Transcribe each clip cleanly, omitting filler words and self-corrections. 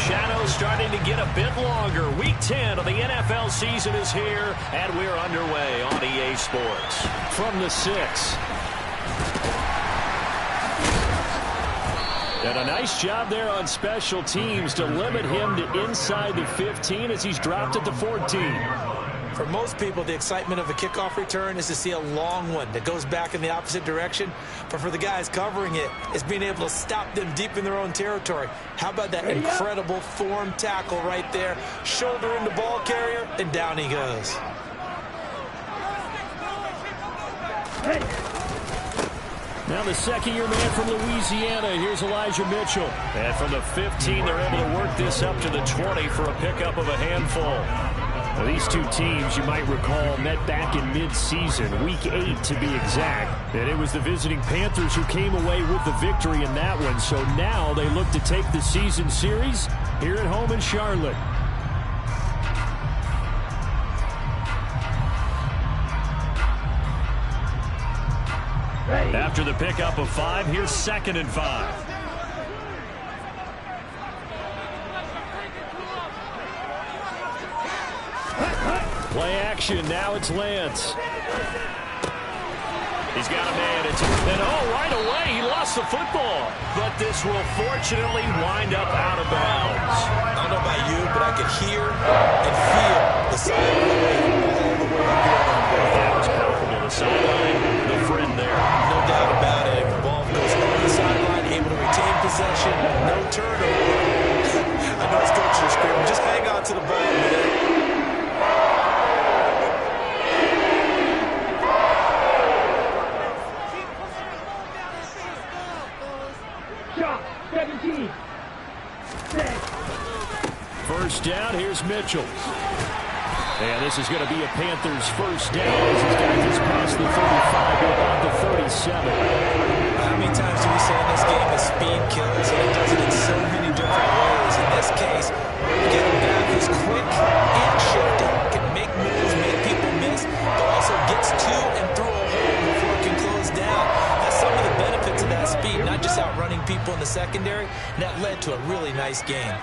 shadow starting to get a bit longer. Week 10 of the NFL season is here, and we're underway on EA Sports. From the 6. And a nice job there on special teams to limit him to inside the 15 as he's dropped at the 14. For most people, the excitement of a kickoff return is to see a long one that goes back in the opposite direction. But for the guys covering it, it's being able to stop them deep in their own territory. How about that incredible form tackle right there? Shoulder in the ball carrier, and down he goes. Now the second-year man from Louisiana. Here's Elijah Mitchell. And from the 15, they're able to work this up to the 20 for a pickup of a handful. Now, these two teams, you might recall, met back in mid-season, Week 8 to be exact. And it was the visiting Panthers who came away with the victory in that one. So now they look to take the season series here at home in Charlotte. After the pickup of 5, here's 2nd and 5. Play action. Now it's Lance. He's got a man. And right away, he lost the football. But this will fortunately wind up out of bounds. I don't know about you, but I could hear and feel the sideline all the way up. That was powerful. The sideline, the friend there. No doubt about it. If the ball goes over the sideline, able to retain possession, no turnover. I know it's coach is screaming. Just hang on to the ball, man. First down, here's Mitchell. And this is going to be a Panthers first down as he's got this past the 35 to about the 37. How many times do we say in this game that speed kills, and it does it in so many different ways? In this case, getting back is quick and shifty. Can make moves, make people miss, but also gets to and through a hole before it can close down. That's some of the benefits of that speed, not just outrunning people in the secondary, and that led to a really nice game.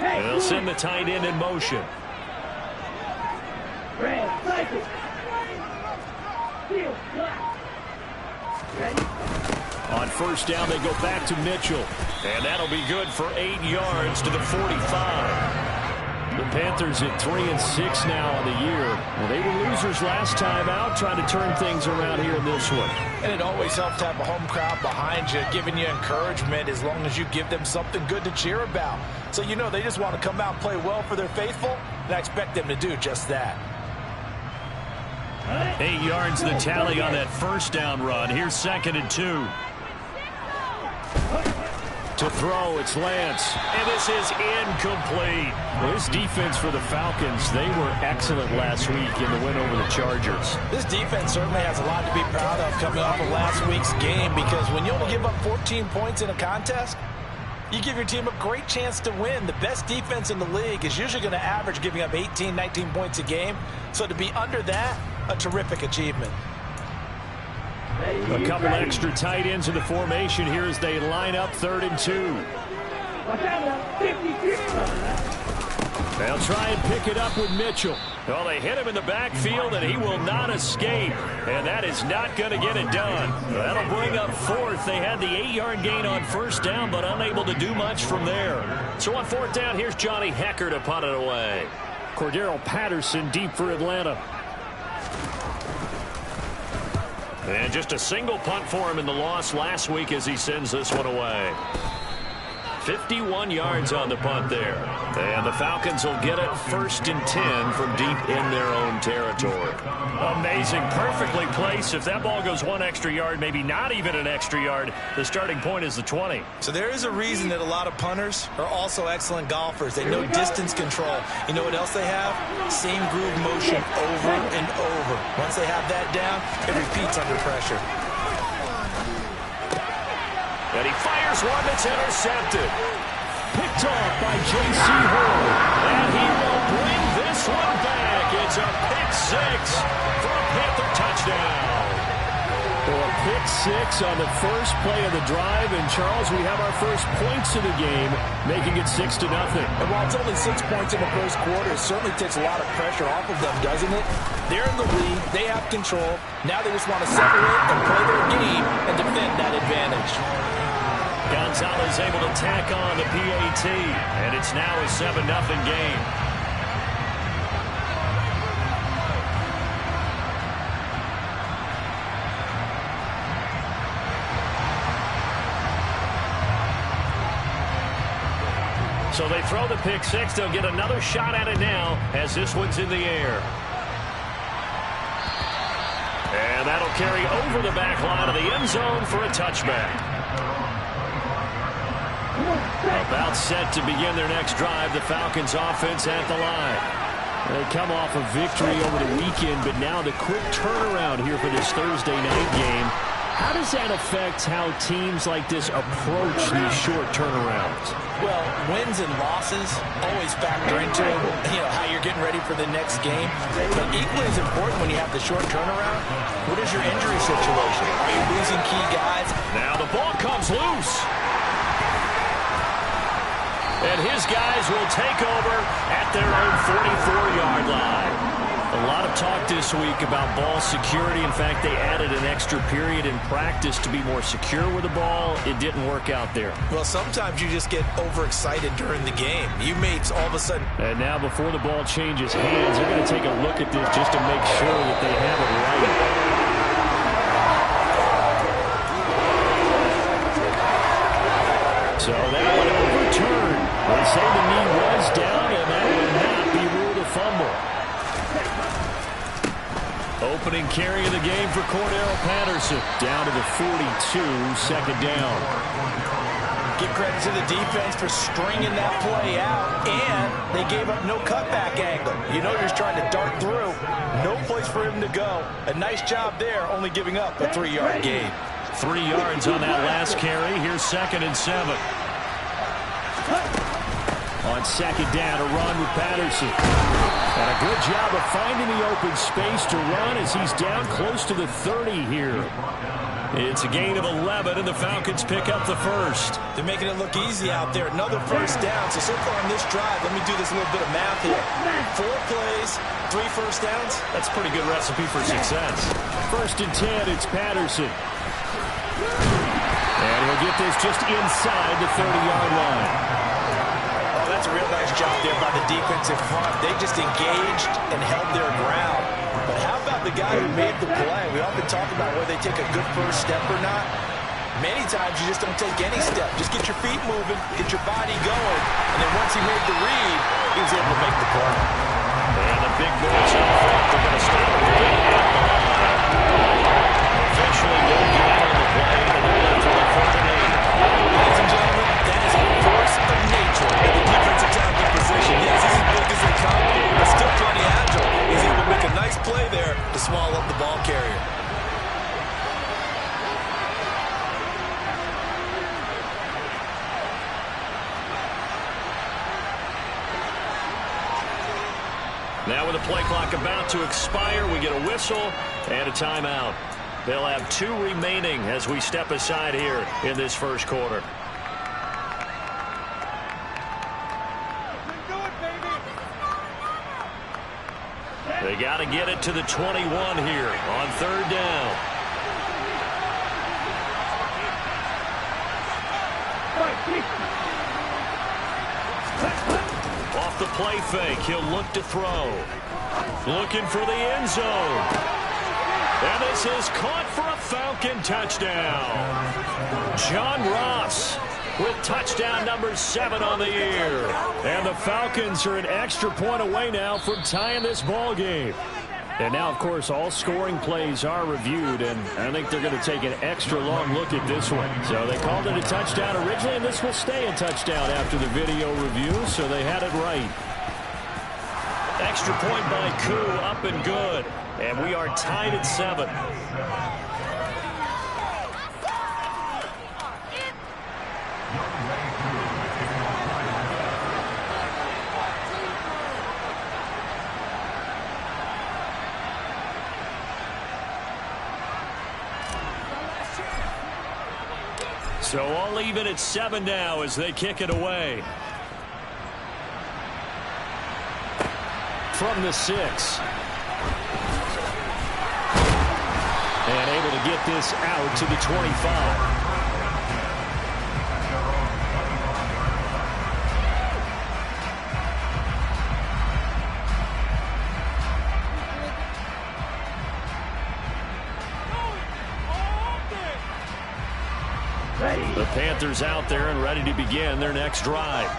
They'll send the tight end in motion. On first down, they go back to Mitchell. And that'll be good for 8 yards to the 45. The Panthers at 3-6 now on the year. Well, they were losers last time out, trying to turn things around here in this one. And it always helps to have a home crowd behind you, giving you encouragement as long as you give them something good to cheer about. So you know they just want to come out and play well for their faithful, and I expect them to do just that. 8 yards the tally on that first down run. Here's 2nd and 2. To throw, it's Lance. And this is incomplete. Well, this defense for the Falcons, they were excellent last week in the win over the Chargers. This defense certainly has a lot to be proud of coming off of last week's game, because when you only give up 14 points in a contest, you give your team a great chance to win. The best defense in the league is usually going to average giving up 18, 19 points a game. So to be under that, a terrific achievement. A couple extra tight ends in the formation here as they line up 3rd and 2. They'll try and pick it up with Mitchell. Well, they hit him in the backfield, and he will not escape. And that is not going to get it done. That'll bring up 4th. They had the 8-yard gain on first down, but unable to do much from there. So on 4th down, here's Johnny Hekker to punt it away. Cordero Patterson deep for Atlanta. And just a single punt for him in the loss last week as he sends this one away. 51 yards on the punt there. And the Falcons will get it 1st and 10 from deep in their own territory. Amazing. Perfectly placed. If that ball goes 1 extra yard, maybe not even an extra yard, the starting point is the 20. So there is a reason that a lot of punters are also excellent golfers. They know distance control. You know what else they have? Same groove motion over and over. Once they have that down, it repeats under pressure. And he fires one that's intercepted. Picked off by J.C. Horn. And he will bring this one back. It's a pick 6 for a Panther touchdown. Well, a pick six on the first play of the drive. And, Charles, we have our first points of the game, making it 6-0. And while it's only 6 points in the first quarter, it certainly takes a lot of pressure off of them, doesn't it? They're in the lead. They have control. Now they just want to separate and play their game and defend that advantage. Gonzalez able to tack on the PAT, and it's now a 7-0 game. So they throw the pick six. They'll get another shot at it now as this one's in the air. And that'll carry over the back line of the end zone for a touchback. About set to begin their next drive, the Falcons offense at the line. They come off a victory over the weekend, but now the quick turnaround here for this Thursday night game. How does that affect how teams like this approach these short turnarounds? Well, wins and losses always factor into how you're getting ready for the next game. But equally as important when you have the short turnaround, what is your injury situation? Are you losing key guys? Now the ball comes loose. And his guys will take over at their own 44-yard line. A lot of talk this week about ball security. In fact, they added an extra period in practice to be more secure with the ball. It didn't work out there. Well, sometimes you just get overexcited during the game. You mates all of a sudden. And now before the ball changes hands, they're going to take a look at this just to make sure that they have it right. So that one overturned. They say the knee was down, and that would not be ruled a fumble. Opening carry of the game for Cordero Patterson. Down to the 42, second down. Give credit to the defense for stringing that play out, and they gave up no cutback angle. You know you're just trying to dart through. No place for him to go. A nice job there, only giving up a 3-yard gain. 3 yards on that last carry. Here's 2nd and 7. On second down, a run with Patterson. And a good job of finding the open space to run as he's down close to the 30 here. It's a gain of 11, and the Falcons pick up the first. They're making it look easy out there. Another first down. So far on this drive, let me do this little bit of math here. 4 plays, 3 first downs. That's a pretty good recipe for success. 1st and 10, it's Patterson. And he'll get this just inside the 30-yard line. Oh, that's a real nice job there by the defensive front. They just engaged and held their ground. But how about the guy who made the play? We often talk about whether they take a good first step or not. Many times you just don't take any step. Just get your feet moving, get your body going. And then once he made the read, he was able to make the play. And the big boys up front, they're going to stop the game at the line. Officially no good on the play, and they're left with a 4th and 8. Ladies and gentlemen, that is a force of nature in the defensive tackle position. Yes, he's as big as they come, but still plenty agile. He's able to make a nice play there to swallow up the ball carrier. Now with the play clock about to expire, we get a whistle and a timeout. They'll have 2 remaining as we step aside here in this first quarter. They got to get it to the 21 here on 3rd down. Off the play fake, he'll look to throw. Looking for the end zone. And this is caught for a Falcon touchdown. John Ross with touchdown number 7 on the year. And the Falcons are an extra point away now from tying this ball game. And now, of course, all scoring plays are reviewed, and I think they're going to take an extra long look at this one. So they called it a touchdown originally, and this will stay a touchdown after the video review, so they had it right. Extra point by Koo, up and good. And we are tied at 7. So all even at 7 now as they kick it away. From the 6. And able to get this out to the 25. The Panthers out there and ready to begin their next drive.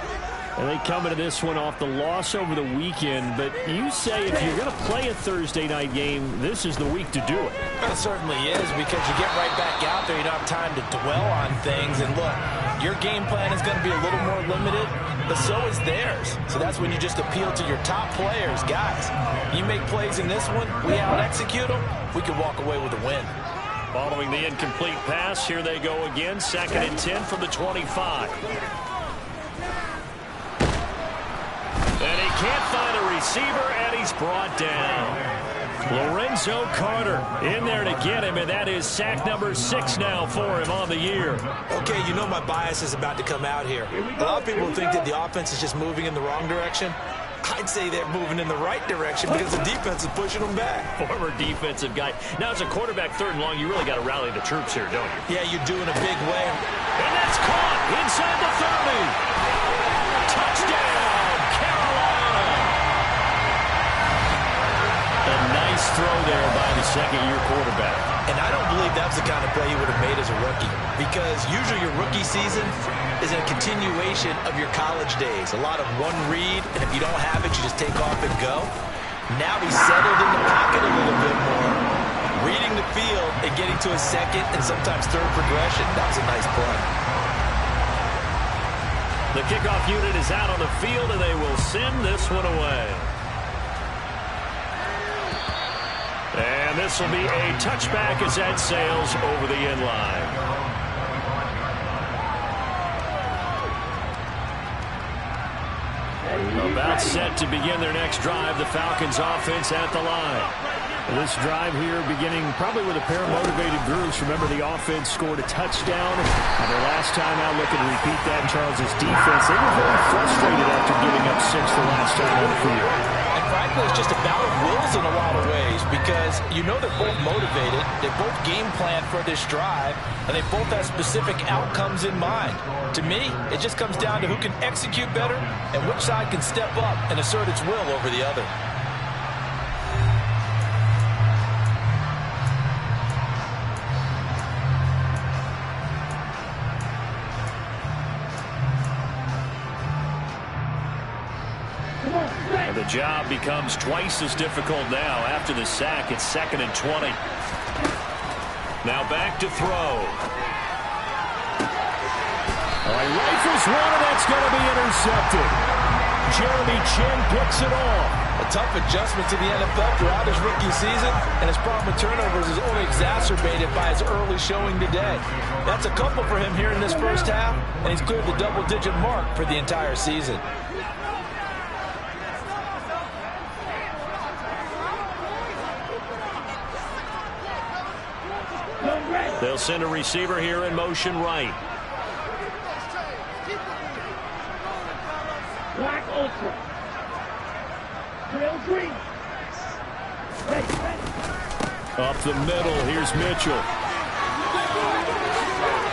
And they come into this one off the loss over the weekend. But you say if you're going to play a Thursday night game, this is the week to do it. It certainly is, because you get right back out there. You don't have time to dwell on things. And look, your game plan is going to be a little more limited, but so is theirs. So that's when you just appeal to your top players. Guys, you make plays in this one, we out-execute them, we can walk away with a win. Following the incomplete pass, here they go again. 2nd and 10 from the 25. And he can't find a receiver, and he's brought down. Lorenzo Carter in there to get him, and that is sack number 6 now for him on the year. Okay, you know my bias is about to come out here. A lot of people think that the offense is just moving in the wrong direction. I'd say they're moving in the right direction because the defense is pushing them back. Former defensive guy. Now, as a quarterback 3rd and long, you really got to rally the troops here, don't you? Yeah, you do in a big way. And that's caught inside the 30. Touchdown, Carolina. A nice throw there by the 2nd-year quarterback. And I don't believe that's the kind of play you would have made as a rookie, because usually your rookie season is a continuation of your college days. A lot of one read, and if you don't have it, you just take off and go. Now he's settled in the pocket a little bit more, reading the field and getting to a 2nd and sometimes 3rd progression. That was a nice play. The kickoff unit is out on the field, and they will send this one away. And this will be a touchback as that sails over the end line. About set to begin their next drive, the Falcons offense at the line. This drive here beginning probably with a pair of motivated groups. Remember, the offense scored a touchdown. And their last time out, looking to repeat that in Charles's defense. They were very frustrated after giving up 6 the last time on the field. And frankly, it's just a battle of wills in a lot of ways, because you know they're both motivated. They both game plan for this drive, and they both have specific outcomes in mind. To me, it just comes down to who can execute better and which side can step up and assert its will over the other. And the job becomes twice as difficult now. After the sack, it's 2nd and 20. Now back to throw. Rifles one, and that's going to be intercepted. Jeremy Chinn picks it off. A tough adjustment to the NFL throughout his rookie season, and his problem with turnovers is only exacerbated by his early showing today. That's a couple for him here in this first half, and he's cleared the double-digit mark for the entire season. They'll send a receiver here in motion right. Black Ultra. Trail green. Up the middle, here's Mitchell.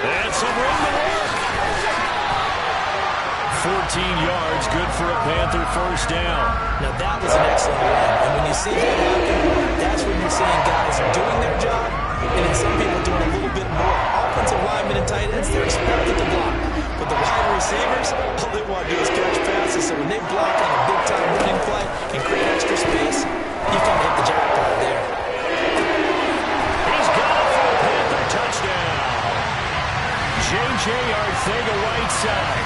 And some room to work. 14 yards, good for a Panther first down. Now that was an excellent run. And when you see that happen, that's when you're seeing guys doing their job, and then some people doing a little bit more. Offensive linemen and tight ends, they're expected to block. But the wide receivers, all they want to do is catch passes. So when they block on a big-time running play and create extra space, you can hit the jackpot there. He's got it for a Panther touchdown. J.J. Arcega-Whiteside,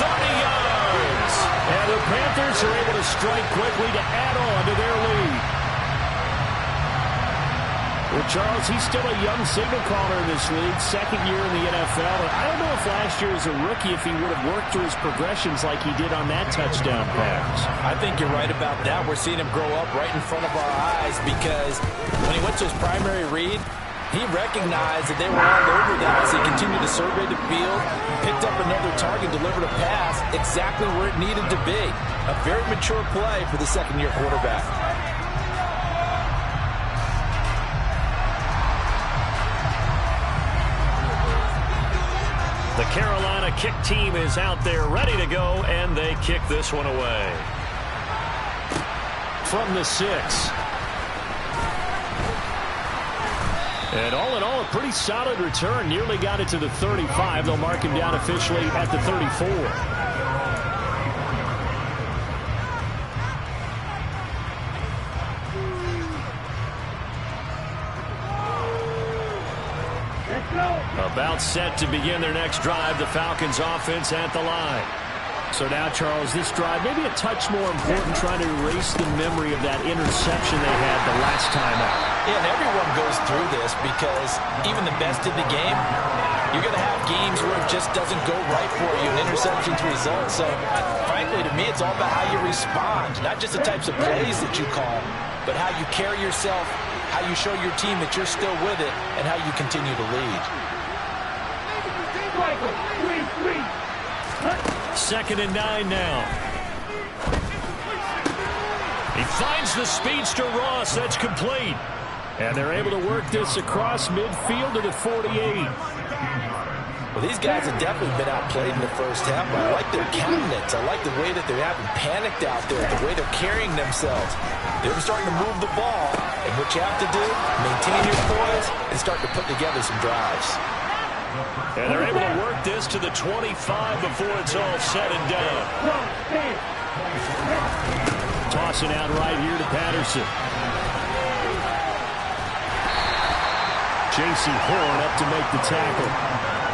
30 yards. And the Panthers are able to strike quickly to add on to their lead. Well, Charles, he's still a young signal caller in this league, 2nd year in the NFL. And I don't know if last year as a rookie, if he would have worked through his progressions like he did on that touchdown pass. I think you're right about that. We're seeing him grow up right in front of our eyes, because when he went to his primary read, He recognized that they were all over that as he continued to survey the field, picked up another target, delivered a pass exactly where it needed to be. A very mature play for the second-year quarterback. The Carolina kick team is out there ready to go, and they kick this one away. From the 6. And all in all, a pretty solid return. Nearly got it to the 35. They'll mark him down officially at the 34. About set to begin their next drive. The Falcons offense at the line. So now, Charles, this drive maybe a touch more important, trying to erase the memory of that interception they had the last time out. Yeah, and everyone goes through this because even the best in the game, you're going to have games where it just doesn't go right for you and interceptions result. So, frankly, to me, it's all about how you respond, not just the types of plays that you call, but how you carry yourself, how you show your team that you're still with it, and how you continue to lead. 2nd and 9 now. He finds the speedster Ross. That's complete. And they're able to work this across midfield to the 48. Well, these guys have definitely been outplayed in the first half. But I like their countenance. I like the way that they haven't panicked out there, the way they're carrying themselves. They're starting to move the ball. And what you have to do, maintain your poise and start to put together some drives. And they're able to work this to the 25 before it's all said and done. Tossing out right here to Patterson. J.C. Horn up to make the tackle.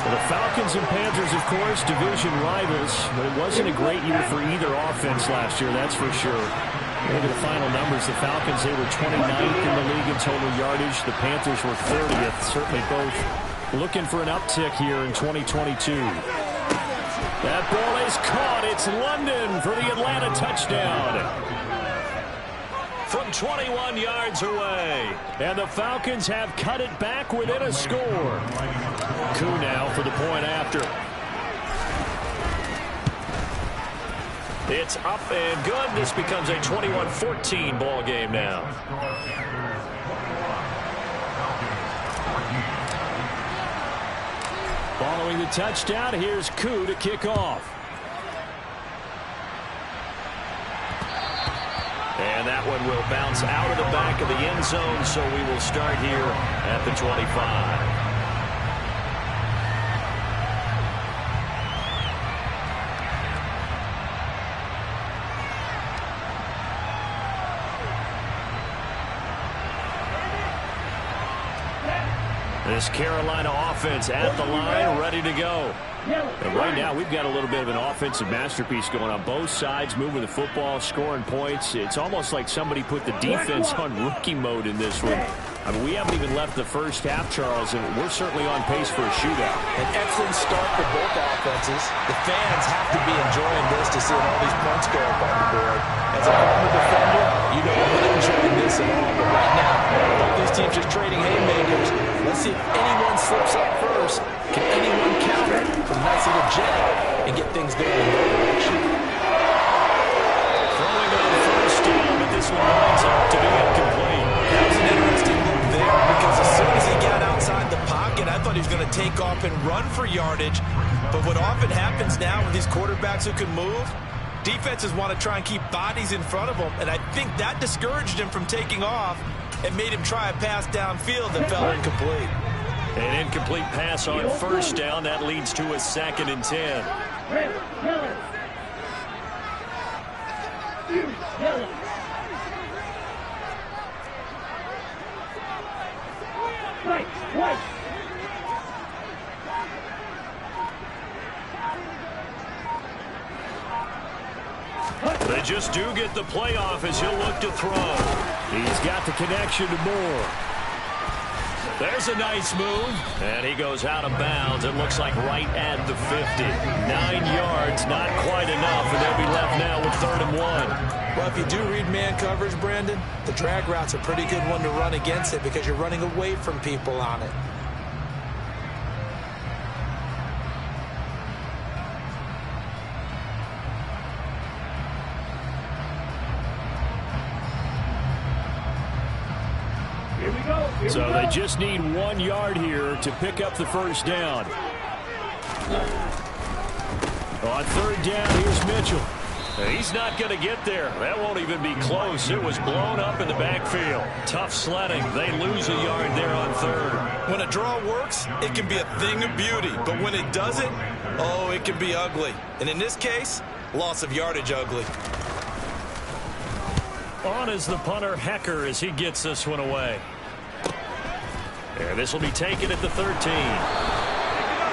Well, the Falcons and Panthers, of course, division rivals, but it wasn't a great year for either offense last year, that's for sure. Look at the final numbers. The Falcons, they were 29th in the league in total yardage. The Panthers were 30th. Certainly both looking for an uptick here in 2022. That ball is caught. It's London for the Atlanta touchdown. From 21 yards away. And the Falcons have cut it back within a score. Koo now for the point after. It's up and good. This becomes a 21-14 ball game now. Following the touchdown, here's Koo to kick off. And that one will bounce out of the back of the end zone, so we will start here at the 25. This Carolina offense at the line, ready to go. And right now, we've got a little bit of an offensive masterpiece going on both sides, moving the football, scoring points. It's almost like somebody put the defense on rookie mode in this one. I mean, we haven't even left the first half, Charles, and we're certainly on pace for a shootout. An excellent start for both offenses. The fans have to be enjoying this to see all these points go up on the board. As a former defender, you know I'm not enjoying this at all. But right now, both these teams are trading haymakers. Let's see if anyone slips up first. Can anyone counter from a nice little jet and get things going in their direction? Throwing on first down, but this one winds up to be incomplete. That was an interesting look there because as soon as he got outside the pocket, I thought he was going to take off and run for yardage. But what often happens now with these quarterbacks who can move, defenses want to try and keep bodies in front of them, and I think that discouraged him from taking off and made him try a pass downfield that fell incomplete. An incomplete pass on first down. That leads to a 2nd and 10. They just do get the playoff as he'll look to throw. He's got the connection to Moore. There's a nice move. And he goes out of bounds. It looks like right at the 50. 9 yards, not quite enough, and they'll be left now with 3rd and 1. Well, if you do read man coverage, Brandon, the drag route's a pretty good one to run against it because you're running away from people on it. So they just need 1 yard here to pick up the first down. On 3rd down, here's Mitchell. He's not going to get there. That won't even be close. It was blown up in the backfield. Tough sledding. They lose a yard there on 3rd. When a draw works, it can be a thing of beauty. But when it doesn't, oh, it can be ugly. And in this case, loss of yardage ugly. On is the punter, Hecker, as he gets this one away. And this will be taken at the 13.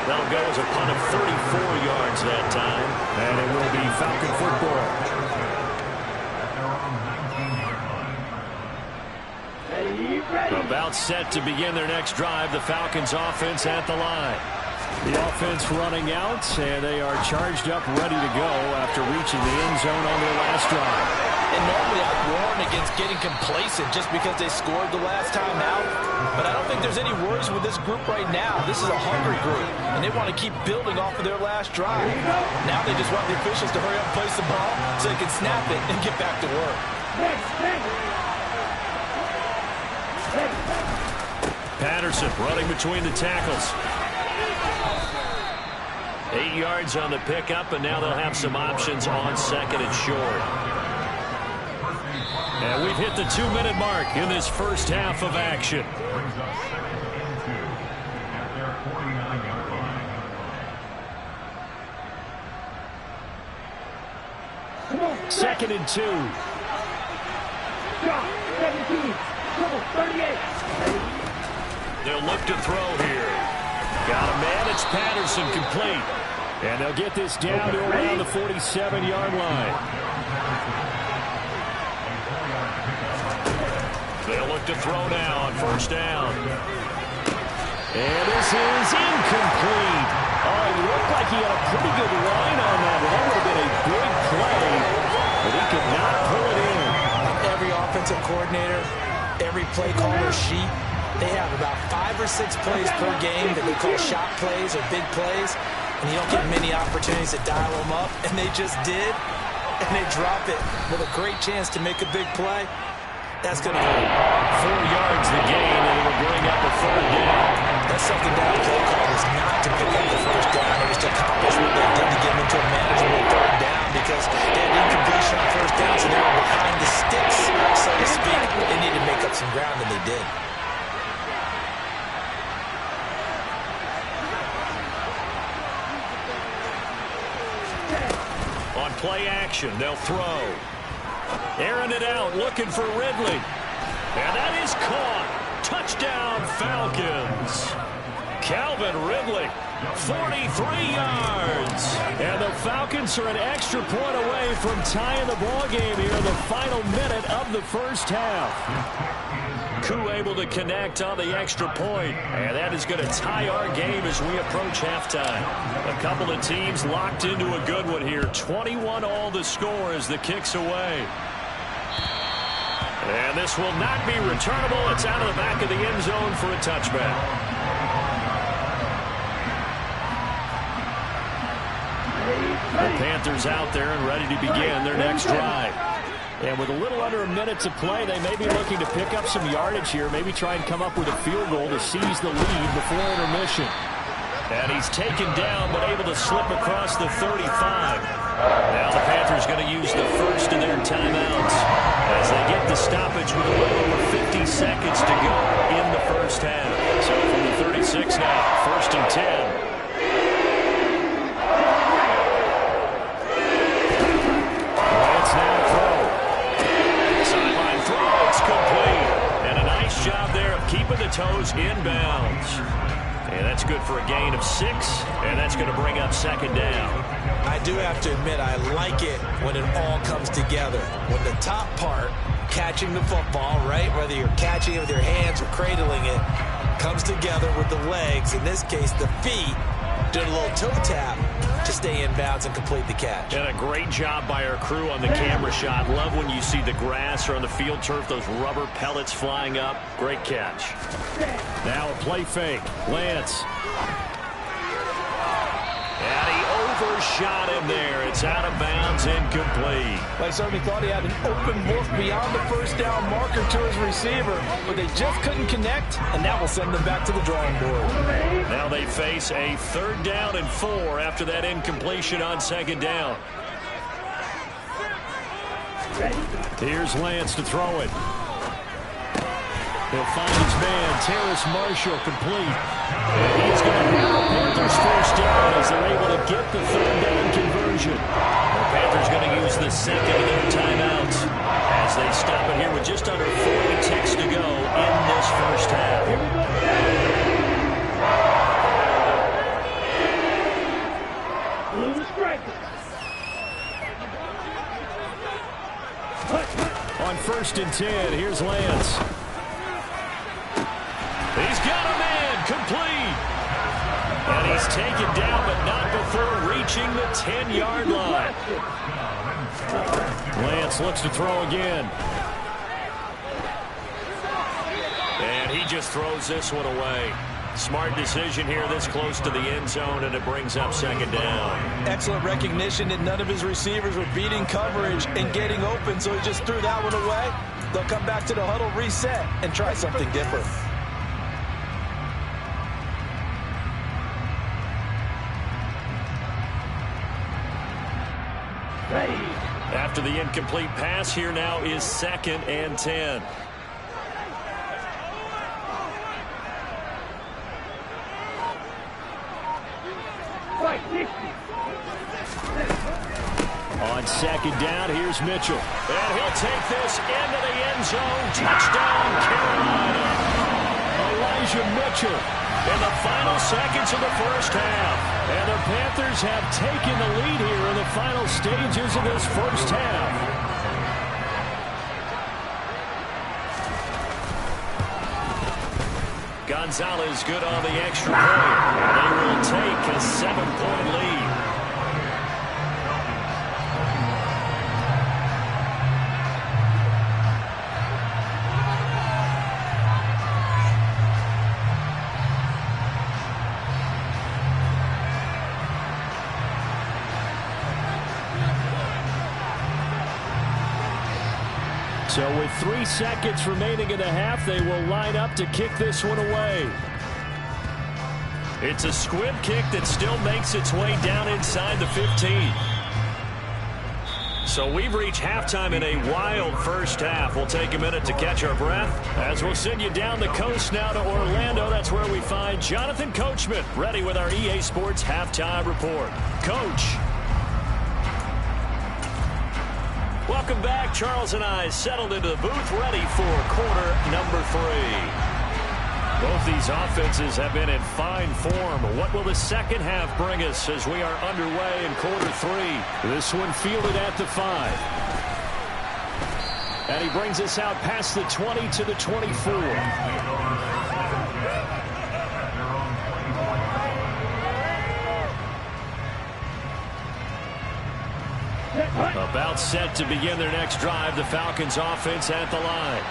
That'll go as a punt of 34 yards that time. And it will be Falcon football. About set to begin their next drive. The Falcons offense at the line. The offense running out, and they are charged up, ready to go after reaching the end zone on their last drive. And normally I'd warn against getting complacent just because they scored the last time out. But I don't think there's any worries with this group right now. This is a hungry group, and they want to keep building off of their last drive. Now they just want the officials to hurry up and place the ball so they can snap it and get back to work. Patterson running between the tackles. 8 yards on the pickup, and now they'll have some options on 2nd and short. And we've hit the 2-minute mark in this first half of action. Second and 2. 17, 38. They'll look to throw here. Got a man. It's Patterson complete. And they'll get this down to around the 47-yard line. They'll look to throw now on 1st down. And this is incomplete. Oh, it looked like he had a pretty good line on that. That would have been a big play, but he could not pull it in. Every offensive coordinator, every play caller sheet, they have about 5 or 6 plays per game that they call shot plays or big plays, and you don't get many opportunities to dial them up, and they just did, and they drop it with a great chance to make a big play. That's going to be 4 yards the gain, and it'll bring up a 3rd down. That 2nd down play call was not to pick up the 1st down. It was to accomplish what they did to get them into a manageable 3rd down because they had incompletion on 1st down, so they were behind the sticks, so to speak. They needed to make up some ground, and they did. On play action, they'll throw. Airing it out, looking for Ridley. And that is caught. Touchdown, Falcons. Calvin Ridley, 43 yards. And the Falcons are an extra point away from tying the ball game here in the final minute of the first half. Koo able to connect on the extra point, and that is going to tie our game as we approach halftime. A couple of teams locked into a good one here. 21 all the score as the kick's away. And this will not be returnable. It's out of the back of the end zone for a touchback. The Panthers out there and ready to begin their next drive. And with a little under a minute to play, they may be looking to pick up some yardage here, maybe try and come up with a field goal to seize the lead before intermission. And he's taken down, but able to slip across the 35. Now the Panthers going to use the first of their timeouts as they get the stoppage with a little over 50 seconds to go in the first half. So from the 36 now, 1st and 10. Lance now to throw. Sideline throw, it's complete. And a nice job there of keeping the toes inbounds. And that's good for a gain of 6, and that's going to bring up 2nd down. I do have to admit, I like it when it all comes together. When the top part, catching the football, right, whether you're catching it with your hands or cradling it, Comes together with the legs, in this case the feet, doing a little toe tap to stay in bounds and complete the catch. And a great job by our crew on the camera shot. Love when you see the grass or on the field turf, those rubber pellets flying up. Great catch. Now a play fake. Lance. And he overshot him there. It's out of bounds, incomplete. I certainly thought he had an open look beyond the first down marker to his receiver, but they just couldn't connect, and that will send them back to the drawing board. Now they face a 3rd down and 4 after that incompletion on 2nd down. Here's Lance to throw it. He'll find his man, Terrace Marshall, complete. And he's going to have the Panthers first down as they're able to get the 3rd down conversion. The Panthers going to use the 2nd of their timeouts as they stop it here with just under 40 ticks to go in this first half. On 1st and 10, here's Lance. He's got a man, complete. And he's taken down, but not before reaching the 10-yard line. Lance looks to throw again. And he just throws this one away. Smart decision here this close to the end zone, and it brings up 2nd down. Excellent recognition that none of his receivers were beating coverage and getting open, so he just threw that one away. They'll come back to the huddle, reset, and try something different. After the incomplete pass, here now is 2nd and 10. On 2nd down, here's Mitchell. And he'll take this into the end zone. Touchdown, Carolina. Elijah Mitchell in the final seconds of the first half. And the Panthers have taken the lead here in the final stages of this first half. Gonzalez good on the extra point. They will take a 7-point lead. So with 3 seconds remaining in the half, they will line up to kick this one away. It's a squib kick that still makes its way down inside the 15. So we've reached halftime in a wild first half. We'll take a minute to catch our breath as we'll send you down the coast now to Orlando. That's where we find Jonathan Coachman ready with our EA Sports Halftime Report. Coach. Welcome back. Charles and I settled into the booth ready for quarter number 3. Both these offenses have been in fine form. What will the second half bring us as we are underway in quarter 3? This one fielded at the 5. And he brings us out past the 20 to the 24. About set to begin their next drive. The Falcons offense at the line.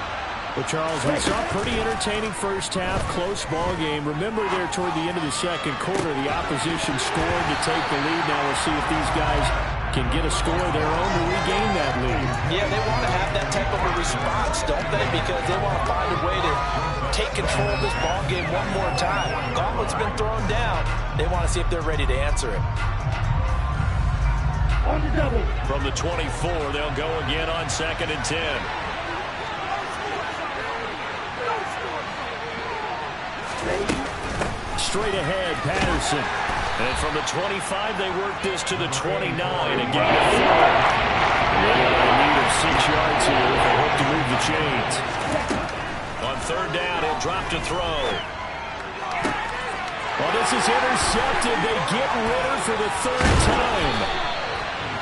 Well, Charles, we saw a pretty entertaining first half, close ball game. Remember there toward the end of the second quarter, the opposition scored to take the lead. Now we'll see if these guys can get a score of their own to regain that lead. Yeah, they want to have that type of a response, don't they? Because they want to find a way to take control of this ball game one more time. Gauntlet's been thrown down. They want to see if they're ready to answer it. On the double. From the 24, they'll go again on 2nd and 10. Straight ahead, Patterson. And from the 25, they work this to the 29 and get it 4. They're in need of 6 yards here if they hope to move the chains. On 3rd down, he'll drop to throw. Well, this is intercepted. They get Ritter for the 3rd time.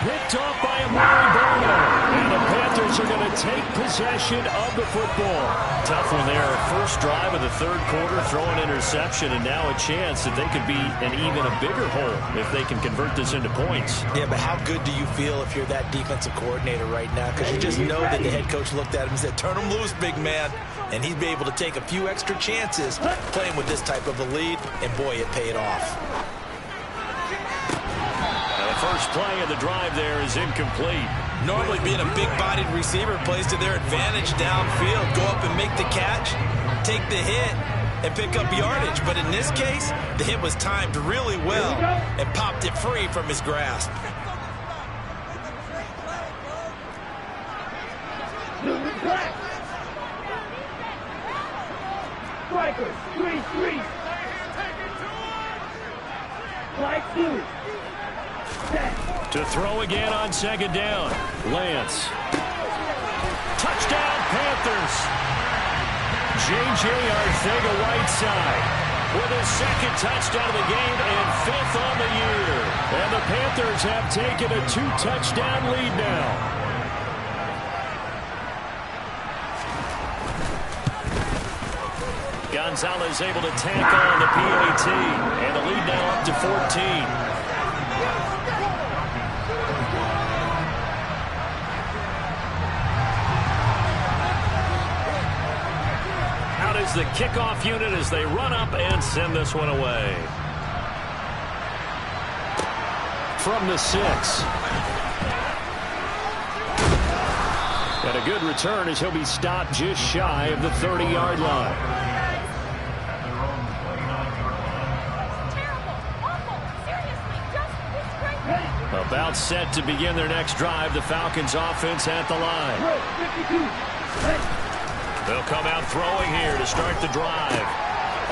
picked off by Amari Bono. And the Panthers are going to take possession of the football. Tough one there. First drive of the third quarter, throw an interception, and now a chance that they could be an even a bigger hole if they can convert this into points. Yeah, but how good do you feel if you're that defensive coordinator right now? Because you just know that the head coach looked at him and said, turn him loose, big man. And he'd be able to take a few extra chances playing with this type of a lead, and boy, it paid off. And the first play of the drive there is incomplete. Normally being a big-bodied receiver plays to their advantage downfield. Go up and make the catch, take the hit, and pick up yardage. But in this case, the hit was timed really well and popped it free from his grasp. Striker, 3-3. Flag 2. To throw again on second down. Lance. Touchdown, Panthers. J.J. Arcega-Whiteside with his second touchdown of the game and 5th on the year. And the Panthers have taken a 2-touchdown lead now. Gonzalez able to tack on the PAT. And the lead now up to 14. Out is the kickoff unit as they run up and send this one away. From the 6. And a good return as he'll be stopped just shy of the 30-yard line. About set to begin their next drive. The Falcons offense at the line. They'll come out throwing here to start the drive.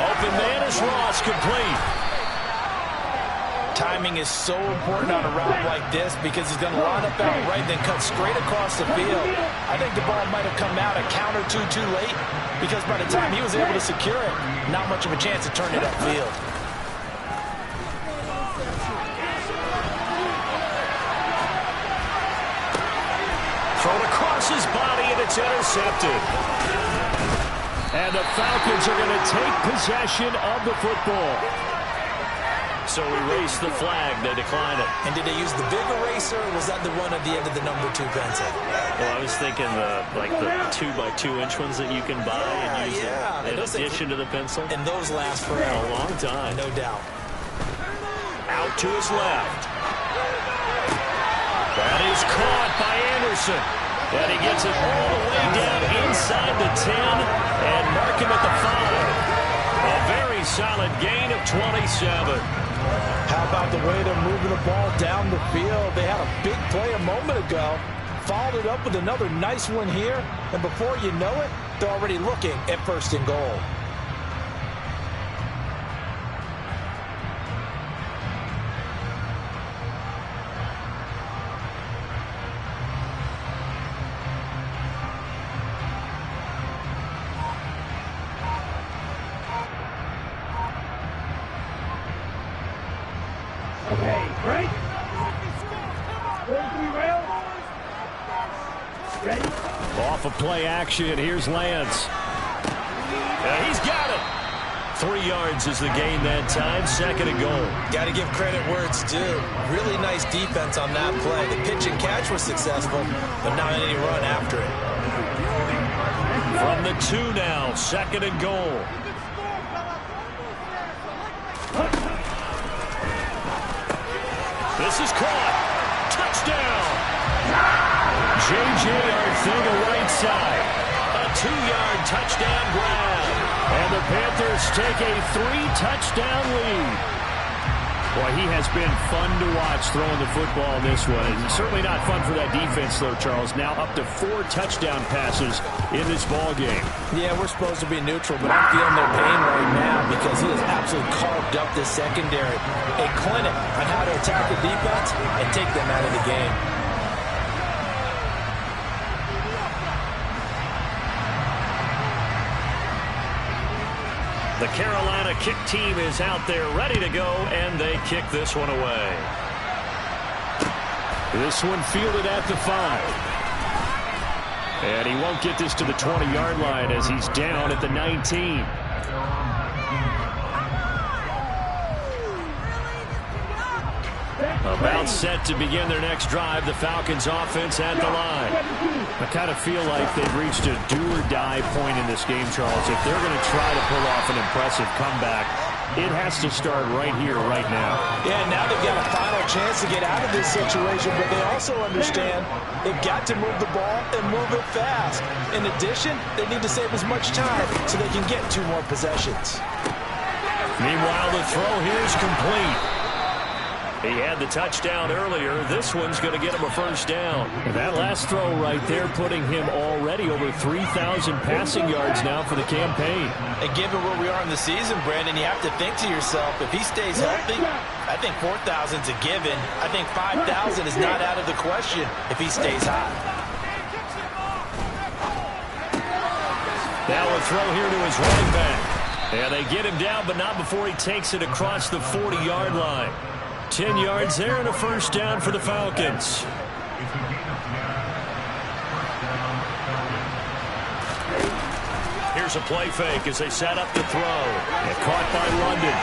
Open man is Ross, complete. Timing is so important on a route like this because he's going to line up out right, then cut straight across the field. I think the ball might have come out a count or two too late because by the time he was able to secure it, not much of a chance to turn it upfield. Thrown across his body, and it's intercepted. And the Falcons are going to take possession of the football. So erase the flag. They decline it. And did they use the big eraser, or was that the one at the end of the number 2 pencil? Well, I was thinking the 2x2-inch ones that you can buy and use in addition to the pencil. And those last forever. A long time. No doubt. Out to his left. That is caught by Anderson. And he gets it all the way down inside the 10 and mark him at the 5. A very solid gain of 27. How about the way they're moving the ball down the field? They had a big play a moment ago. Followed it up with another nice one here. And before you know it, they're already looking at 1st and goal. Okay, break. 43 rail. Ready? Off of play action, here's Lance. And he's got it. 3 yards is the gain that time, 2nd and goal. Got to give credit where it's due. Really nice defense on that play. The pitch and catch was successful, but not any run after it. From the 2 now, 2nd and goal. This is caught. Touchdown. J.J. Arcega-Whiteside. A 2-yard touchdown grab. And the Panthers take a 3-touchdown lead. Boy, he has been fun to watch throwing the football in this one. It's certainly not fun for that defense, though, Charles. Now up to 4 touchdown passes in this ball game. Yeah, we're supposed to be neutral, but I'm feeling their pain right now because he has absolutely carved up this secondary. A clinic on how to attack the defense and take them out of the game. The Carolina kick team is out there ready to go, and they kick this one away. This one fielded at the 5. And he won't get this to the 20-yard line as he's down at the 19. About set to begin their next drive, the Falcons offense at the line. I kind of feel like they've reached a do-or-die point in this game, Charles. If they're going to try to pull off an impressive comeback, it has to start right here, right now. Yeah, now they've got a final chance to get out of this situation, but they also understand they've got to move the ball and move it fast. In addition, they need to save as much time so they can get 2 more possessions. Meanwhile, the throw here is complete. He had the touchdown earlier. This one's going to get him a first down. And that last throw right there putting him already over 3,000 passing yards now for the campaign. And given where we are in the season, Brandon, you have to think to yourself, if he stays healthy, I think 4,000's a given. I think 5,000 is not out of the question if he stays hot. Now a throw here to his running back. And they get him down, but not before he takes it across the 40-yard line. 10 yards there and a first down for the Falcons. Here's a play fake as they set up the throw. And caught by London.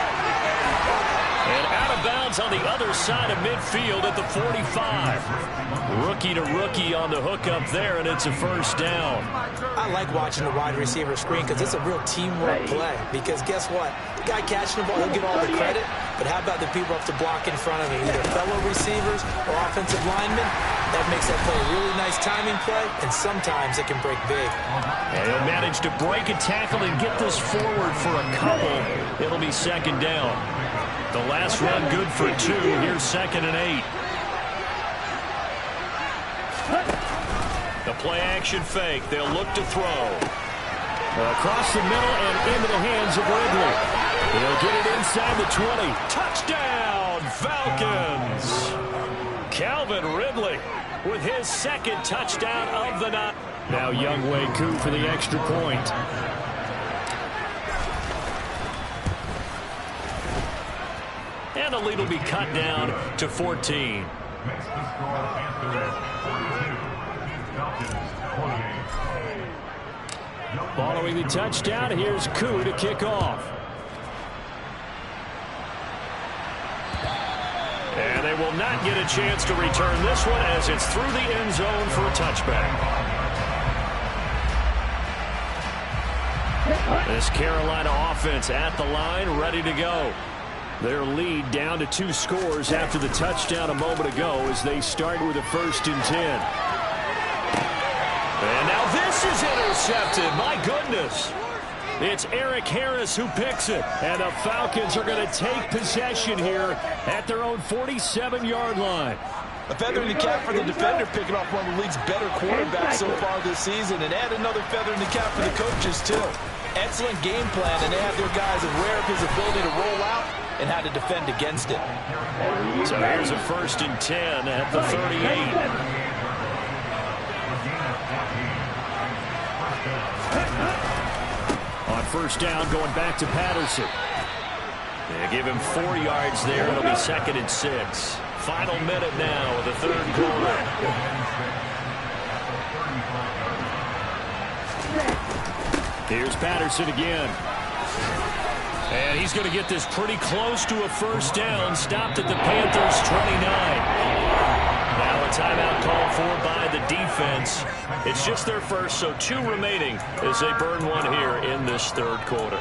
And out of bounds on the other side of midfield at the 45. Rookie to rookie on the hookup there, and it's a first down. I like watching the wide receiver screen because it's a real teamwork play. Because guess what? The guy catching the ball, he'll get all the credit. But how about the people up to block in front of him? Either fellow receivers or offensive linemen. That makes that play a really nice timing play, and sometimes it can break big. And he'll manage to break a tackle and get this forward for a couple. It'll be second down. The last run good for 2. Here's 2nd and 8. The play action fake. They'll look to throw. Across the middle and into the hands of Ridley. He'll get it inside the 20. Touchdown, Falcons! Calvin Ridley with his 2nd touchdown of the night. Now Younghoe Koo for the extra point. And the lead will be cut down to 14. Following the touchdown, here's Koo to kick off. And they will not get a chance to return this one as it's through the end zone for a touchback. This Carolina offense at the line, ready to go. Their lead down to 2 scores after the touchdown a moment ago as they start with a 1st and 10. And now this is intercepted. My goodness. It's Eric Harris who picks it. And the Falcons are going to take possession here at their own 47-yard line. A feather in the cap for the defender, picking off one of the league's better quarterbacks so far this season. And add another feather in the cap for the coaches, too. Excellent game plan, and they have their guys aware of his ability to roll out and how to defend against it. So here's a 1st and 10 at the 38. On 1st down, going back to Patterson. They give him 4 yards there. It'll be 2nd and 6. Final minute now of the 3rd quarter. Here's Patterson again. And he's going to get this pretty close to a 1st down. Stopped at the Panthers' 29. Now a timeout called for by the defense. It's just their first, so 2 remaining as they burn one here in this 3rd quarter.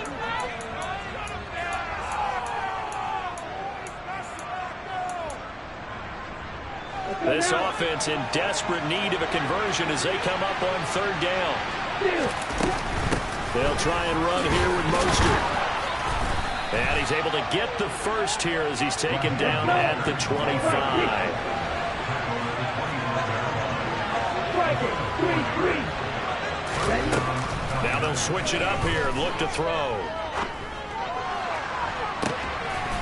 This offense in desperate need of a conversion as they come up on 3rd down. They'll try and run here with Mostert. And he's able to get the first here as he's taken down at the 25. Now they'll switch it up here and look to throw.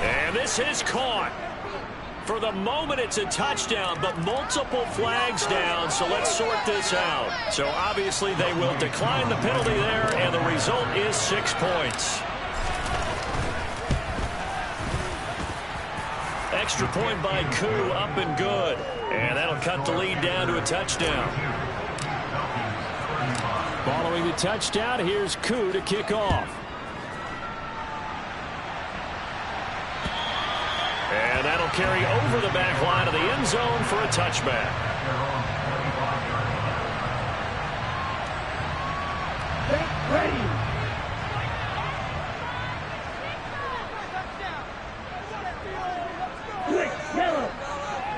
And this is caught. For the moment, it's a touchdown, but multiple flags down, so let's sort this out. So obviously they will decline the penalty there, and the result is 6 points. Extra point by Koo, up and good. And that'll cut the lead down to a touchdown. Following the touchdown, here's Koo to kick off. And that'll carry over the back line of the end zone for a touchback. Ready. Quick, yellow.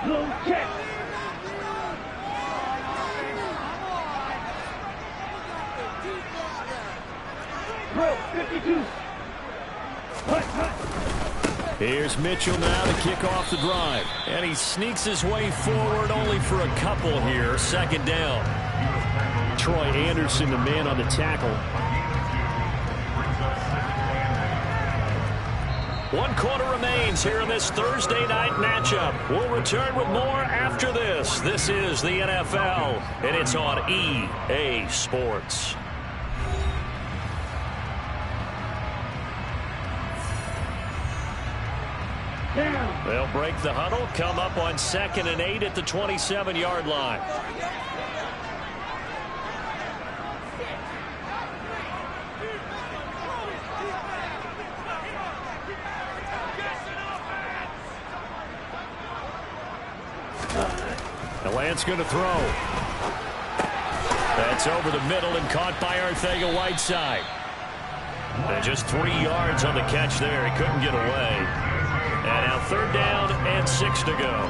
Blue check. Row 52. Hut, hut. Here's Mitchell now to kick off the drive. And he sneaks his way forward only for a couple here. Second down. Troy Anderson, the man on the tackle. 1 quarter remains here in this Thursday night matchup. We'll return with more after this. This is the NFL, and it's on EA Sports. Down. They'll break the huddle, come up on 2nd and 8 at the 27-yard line. Lance going to throw. That's over the middle and caught by Arcega-Whiteside. And just 3 yards on the catch there. He couldn't get away. And now 3rd down and 6 to go.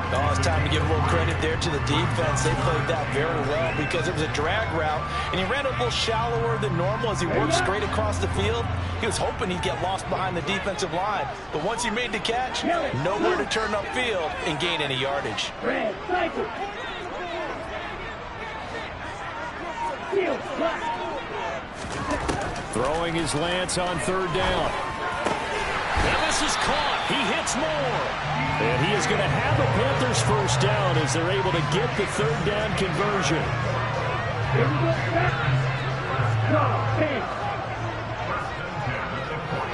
Oh, it's time to give a little credit there to the defense. They played that very well because it was a drag route, and he ran a little shallower than normal as he worked straight across the field. He was hoping he'd get lost behind the defensive line, but once he made the catch, nowhere to turn upfield and gain any yardage. Red, cycle. Field, block. Throwing his Lance on 3rd down. Now this is caught. He hits more. And he is going to have the Panthers first down as they're able to get the 3rd down conversion. Here we go.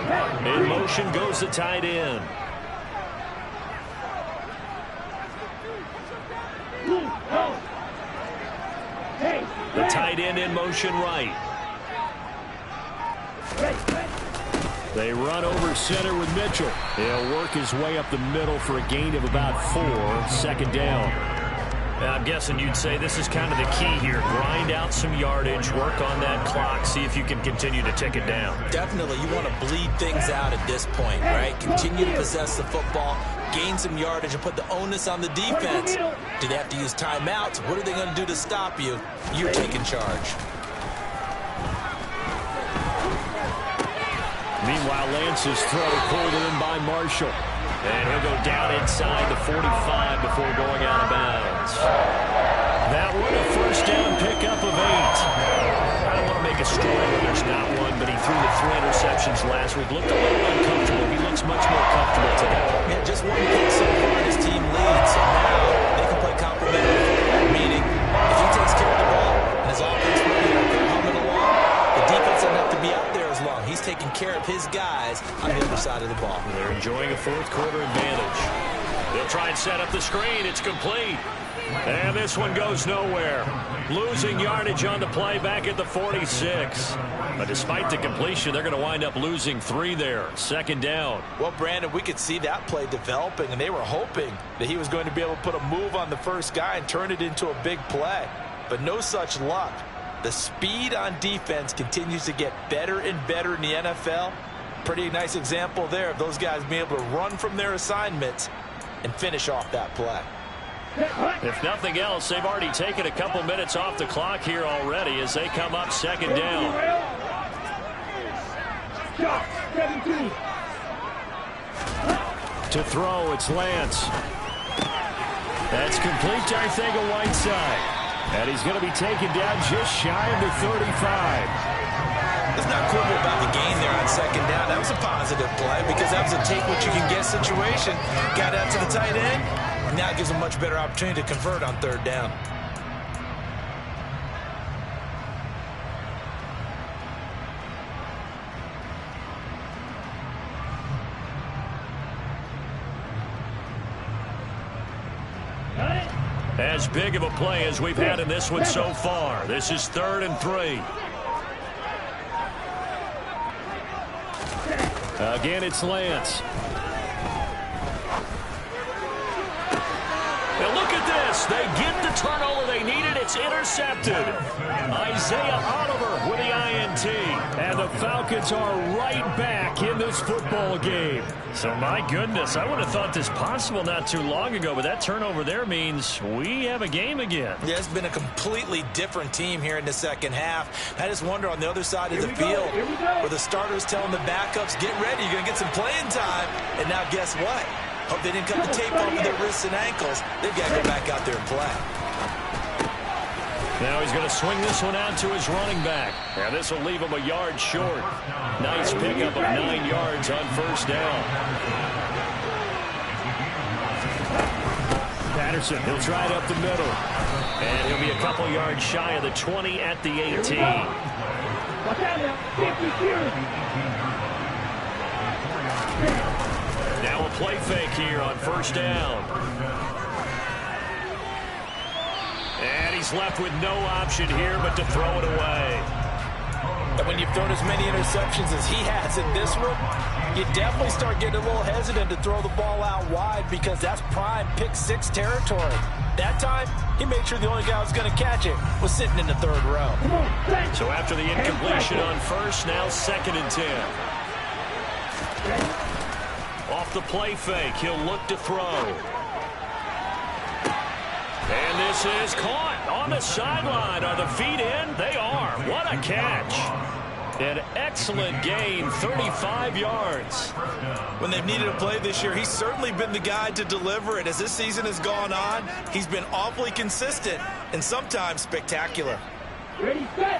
Back. In motion goes the tight end. The tight end in motion right. They run over center with Mitchell. He'll work his way up the middle for a gain of about 4. 2nd down. I'm guessing you'd say this is kind of the key here. Grind out some yardage, work on that clock, see if you can continue to tick it down. Definitely, you want to bleed things out at this point, right? Continue to possess the football, gain some yardage, and put the onus on the defense. Do they have to use timeouts? What are they going to do to stop you? You're taking charge. Meanwhile, Lance's throw pulled in by Marshall. And he'll go down inside the 45 before going out of bounds. That one a first down pickup of 8. I don't want to make a story where there's not one, but he threw the 3 interceptions last week. Looked a little uncomfortable. He looks much more comfortable today. Yeah, just one pick so far, his team leads. So now they can play complementary football, meaning if he takes care of the ball and his offense really out there humming along, the defense doesn't have to be out there as long. He's taking care of his guys on the other side of the ball. They're enjoying a 4th quarter advantage. They'll try and set up the screen. It's complete. And this one goes nowhere. Losing yardage on the play back at the 46. But despite the completion, they're going to wind up losing 3 there. 2nd down. Well, Brandon, we could see that play developing, and they were hoping that he was going to be able to put a move on the first guy and turn it into a big play. But no such luck. The speed on defense continues to get better and better in the NFL. Pretty nice example there of those guys being able to run from their assignments and finish off that play. If nothing else, they've already taken a couple minutes off the clock here already as they come up 2nd down. To throw, it's Lance. That's complete to Arcega-Whiteside. And he's going to be taken down just shy of the 35. Let's not quibble about the gain there on 2nd down. That was a positive play because that was a take-what-you-can-get situation. Got out to the tight end. Now it gives them a much better opportunity to convert on 3rd down. As big of a play as we've had in this one so far. This is 3rd and 3. Again, it's Lance. And look at this. They get the turnover they needed. It's intercepted. Isaiah Oliver with the INT. And the Falcons are right back in this football game. So, my goodness, I would have thought this possible not too long ago, but that turnover there means we have a game again. Yeah, it's been a completely different team here in the second half. I just wonder on the other side of the field where the starters telling the backups, get ready, you're going to get some playing time. And now guess what? Hope they didn't cut the tape off of their wrists and ankles. They've got to go back out there and play. Now he's going to swing this one out to his running back. And this will leave him a yard short. Nice pickup of 9 yards on first down. Patterson, he'll try it up the middle. And he'll be a couple yards shy of the 20 at the 18. Now a play fake here on first down. And he's left with no option here but to throw it away. And when you've thrown as many interceptions as he has in this one, you definitely start getting a little hesitant to throw the ball out wide because that's prime pick 6 territory. That time, he made sure the only guy who was going to catch it was sitting in the 3rd row. So after the incompletion on first, now 2nd and 10. Off the play fake, he'll look to throw. And this is caught on the sideline. Are the feet in? They are. What a catch. An excellent gain, 35 yards. When they've needed a play this year, he's certainly been the guy to deliver it. As this season has gone on, he's been awfully consistent and sometimes spectacular.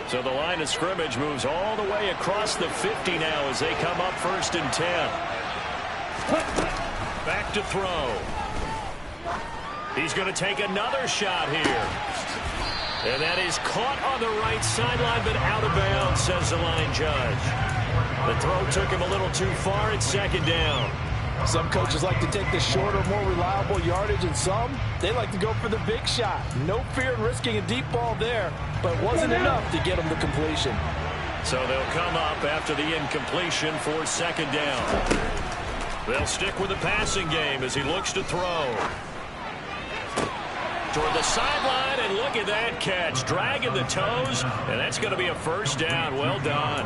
So the line of scrimmage moves all the way across the 50 now as they come up 1st and 10. Back to throw. He's going to take another shot here. And that is caught on the right sideline, but out of bounds, says the line judge. The throw took him a little too far at 2nd down. Some coaches like to take the shorter, more reliable yardage, and some, they like to go for the big shot. No fear in risking a deep ball there, but it wasn't enough to get him the completion. So they'll come up after the incompletion for 2nd down. They'll stick with the passing game as he looks to throw. Toward the sideline, and look at that catch. Dragging the toes, and that's going to be a first down. Well done.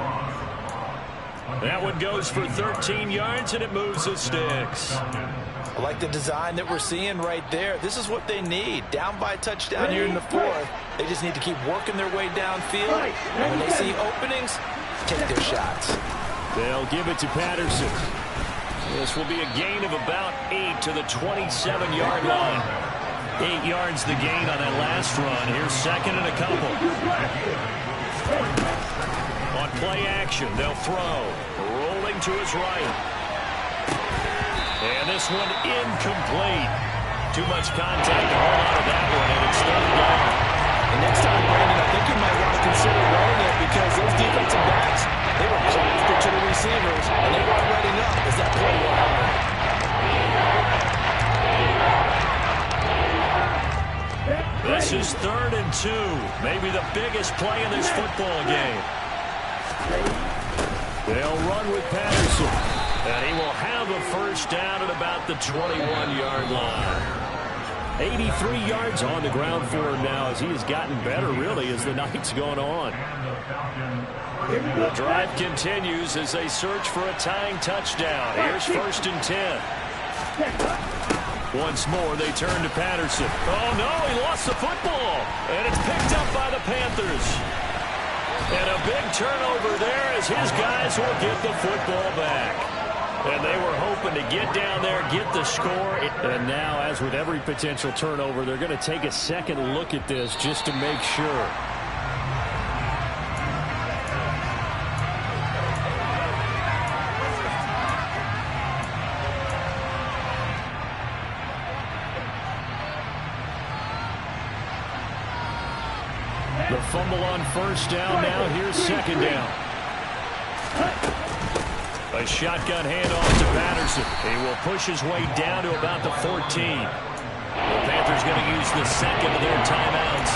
That one goes for 13 yards, and it moves the sticks. I like the design that we're seeing right there. This is what they need. Down by a touchdown here in the 4th. They just need to keep working their way downfield. And when they see openings, take their shots. They'll give it to Patterson. This will be a gain of about 8 to the 27-yard line. 8 yards the gain on that last run. Here's 2nd and a couple. On play action, they'll throw. Rolling to his right. And this one incomplete. Too much contact to hold on to that one, and it's 3rd down. And next time, Brandon, I think you might want to consider running it because those defensive backs, they were plastered to the receivers, and they weren't letting up as that play went on. This is 3rd and 2. Maybe the biggest play in this football game. They'll run with Patterson. And he will have a first down at about the 21-yard line. 83 yards on the ground for him now as he has gotten better, really, as the night's gone on. The drive continues as they search for a tying touchdown. Here's 1st and 10. Once more, they turn to Patterson. Oh, no, he lost the football. And it's picked up by the Panthers. And a big turnover there as his guys will get the football back. And they were hoping to get down there, get the score. And now, as with every potential turnover, they're going to take a second look at this just to make sure. The fumble on first down. Now here's 2nd down. A shotgun handoff to Patterson. He will push his way down to about the 14. The Panthers going to use the second of their timeouts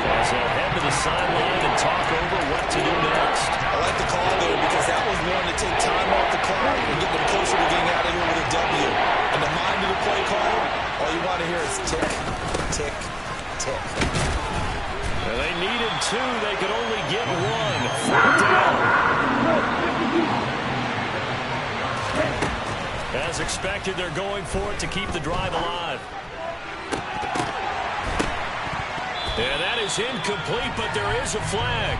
as they'll head to the sideline and talk over what to do next. I like the call there because that was one to take time off the clock and get them closer to getting out of here with a W. And the mind of the play caller, all you want to hear is tick, tick, tick. And they needed two. They could only get one. Fourth down. As expected, they're going for it to keep the drive alive. And that is incomplete, but there is a flag.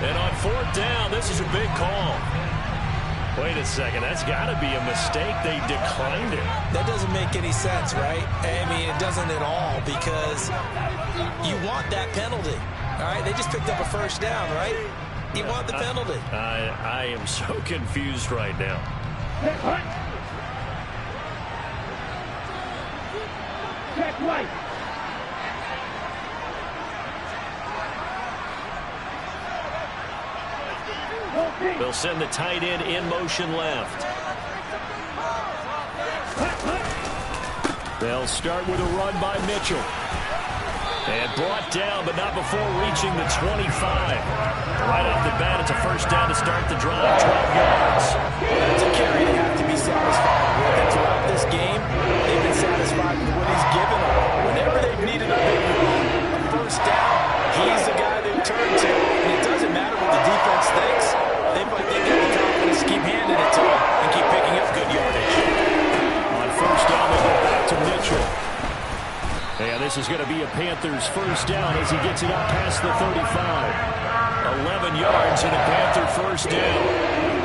And on fourth down, this is a big call. Wait a second, that's got to be a mistake. They declined it. That doesn't make any sense, right? I mean, it doesn't at all because you want that penalty. All right, they just picked up a first down, right? You want the penalty. I am so confused right now. Check right. They'll send the tight end in motion left. They'll start with a run by Mitchell. And brought down, but not before reaching the 25. Right off the bat, it's a first down to start the drive, 12 yards. That's a carry they have to be satisfied with. And throughout this game, they've been satisfied with what he's given them. Whenever they've needed a big run, a first down, he's the guy they turn to. And it doesn't matter what the defense thinks. They got the confidence to keep handing it to him and keep picking up good yardage. On first down, they go back to Mitchell. And this is going to be a Panthers first down as he gets it up past the 35. 11 yards and a Panther first down.